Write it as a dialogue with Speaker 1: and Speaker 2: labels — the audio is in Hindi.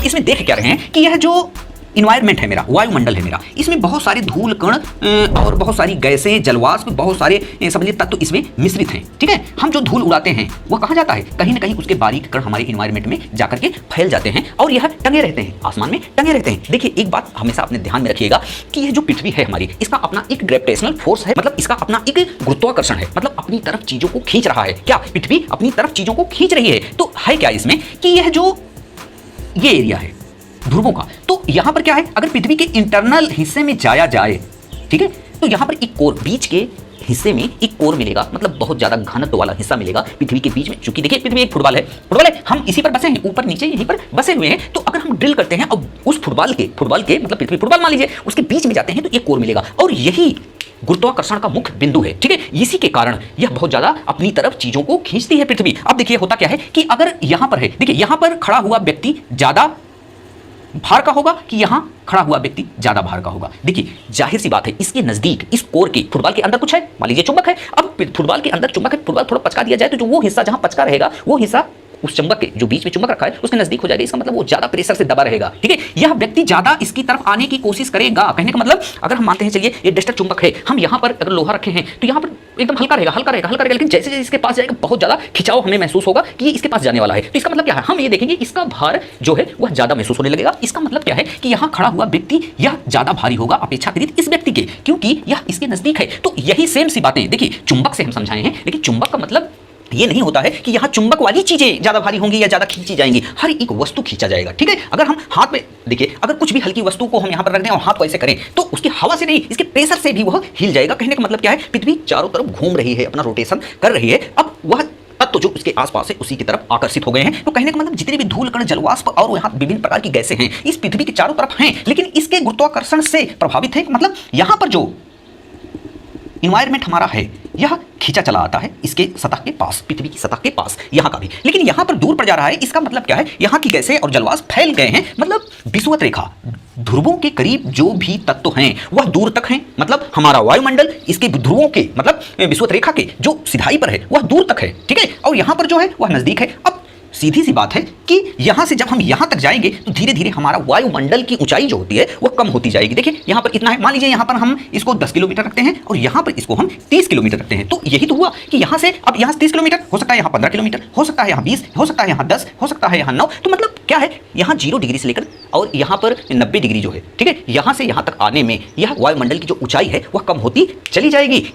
Speaker 1: इसमें देख क्या रहे हैं कि यह जो इन्वायरमेंट है मेरा, वायुमंडल है मेरा, इसमें बहुत सारे धूल कण और बहुत सारी गैसें, जलवाष्प, बहुत सारे समझिए तत्व इसमें मिश्रित हैं। ठीक है, हम जो धूल उड़ाते हैं वो कहाँ जाता है, कहीं ना कहीं उसके बारीक कण हमारे इन्वायरमेंट में जाकर के फैल जाते हैं और यह टंगे रहते हैं, आसमान में टंगे रहते हैं। देखिए एक बात हमेशा अपने ध्यान में रखिएगा कि यह जो पृथ्वी है हमारी, इसका अपना एक ग्रेविटेशनल फोर्स है, मतलब इसका अपना एक गुरुत्वाकर्षण है, मतलब अपनी तरफ चीजों को खींच रहा है। क्या पृथ्वी अपनी तरफ चीजों को खींच रही है? तो है क्या इसमें कि यह जो ये एरिया है ध्रुवों का, तो यहां पर क्या है, अगर पृथ्वी के इंटरनल हिस्से में जाया जाए, ठीक है, तो यहां पर एक कोर, बीच के हिस्से में एक कोर मिलेगा, मतलब बहुत ज्यादा घनत्व वाला हिस्सा मिलेगा पृथ्वी के बीच में। चूंकि देखिए पृथ्वी एक फुटबॉल है, हम इसी पर बसे हैं, ऊपर नीचे यहीं पर बसे हुए हैं। तो अगर हम ड्रिल करते हैं और उस फुटबॉल के मतलब पृथ्वी फुटबॉल मान लीजिए, उसके बीच में जाते हैं तो एक कोर मिलेगा और यही गुरुत्वाकर्षण का मुख्य बिंदु है। ठीक है, इसी के कारण यह बहुत ज्यादा अपनी तरफ चीजों को खींचती है पृथ्वी। अब देखिए होता क्या है कि अगर यहां पर है, देखिए यहां पर खड़ा हुआ व्यक्ति ज्यादा भार का होगा कि यहां खड़ा हुआ व्यक्ति ज्यादा भार का होगा। देखिए जाहिर सी बात है, इसके नजदीक इस कोर के, फुटबॉल के अंदर कुछ है, मान लीजिए चुंबक है। अब फुटबॉल के अंदर चुंबक है, फुटबॉल थोड़ा पचका दिया जाए तो जो वो हिस्सा जहां पचका रहेगा, वो हिस्सा उस चुंबक के जो बीच में चुंबक रखा है उसके नजदीक हो जाएगा। इसका मतलब वो ज्यादा प्रेशर से दबा रहेगा। ठीक है, यह व्यक्ति ज्यादा इसकी तरफ आने की कोशिश करेगा। कहने का मतलब अगर हम मानते हैं चलिए ये डस्टर चुंबक है, हम यहाँ पर अगर लोहा रखे हैं तो यहाँ पर एकदम हल्का रहेगा, लेकिन जैसे जैसे इसके पास जाएगा बहुत ज्यादा खिंचाव हमें महसूस होगा कि ये इसके पास जाने वाला है। तो इसका मतलब क्या है, हम ये देखेंगे इसका भार जो है वह ज्यादा महसूस होने लगेगा। इसका मतलब क्या है कि यहाँ खड़ा हुआ व्यक्ति यह ज्यादा भारी होगा अपेक्षाकृत इस व्यक्ति के, क्योंकि यह इसके नजदीक है। तो यही सेम सी बातें देखिए चुंबक से हम समझाए हैं, लेकिन चुंबक का मतलब ये नहीं होता है कि यहाँ चुंबक वाली चीजें ज्यादा भारी होंगी या ज्यादा खींची जाएंगी, हर एक वस्तु खींचा जाएगा। ठीक है, अगर हम हाथ में देखिए, अगर कुछ भी हल्की वस्तु को हम यहाँ पर रख दें और हाथ को ऐसे करें तो उसकी हवा से नहीं, इसके प्रेशर से भी वह हिल जाएगा। कहने का मतलब क्या है, पृथ्वी चारों तरफ घूम रही है, अपना रोटेशन कर रही है। अब वह तत्व जो उसके आसपास है उसी की तरफ आकर्षित हो गए हैं। तो कहने का मतलब जितने भी धूल कण, जलवाष्प और यहाँ विभिन्न प्रकार की गैसें हैं इस पृथ्वी के चारों तरफ हैं, लेकिन इसके गुरुत्वाकर्षण से प्रभावित है। मतलब यहाँ पर जो इन्वायरमेंट हमारा है यह खींचा चला आता है इसके सतह के पास, पृथ्वी की सतह के पास, यहाँ का भी, लेकिन यहाँ पर दूर पड़ जा रहा है। इसका मतलब क्या है, यहाँ की गैसें और जलवाष्प फैल गए हैं। मतलब विषुवत रेखा, ध्रुवों के करीब जो भी तत्व हैं वह दूर तक हैं। मतलब हमारा वायुमंडल इसके ध्रुवों के, मतलब विषुवत रेखा के जो सिधाई पर है वह दूर तक है। ठीक है, और यहाँ पर जो है वह नजदीक है। अब सीधी सी बात है कि यहां से जब हम यहां तक जाएंगे तो धीरे धीरे हमारा वायुमंडल की ऊंचाई जो होती है वह कम होती जाएगी। देखिए यहां पर इतना है, मान लीजिए यहां पर हम इसको 10 किलोमीटर रखते हैं और यहां पर इसको हम 30 किलोमीटर रखते हैं। तो यही तो हुआ कि यहां से, अब यहां से 30 किलोमीटर हो सकता है, यहां 15 किलोमीटर हो सकता है, यहां 20 हो सकता है, यहां 10 हो सकता है, यहां 9। तो मतलब क्या है, यहां 0 डिग्री से लेकर और यहां पर 90 डिग्री जो है, ठीक है, यहां से यहां तक आने में यह वायुमंडल की जो ऊंचाई है वह कम होती चली जाएगी।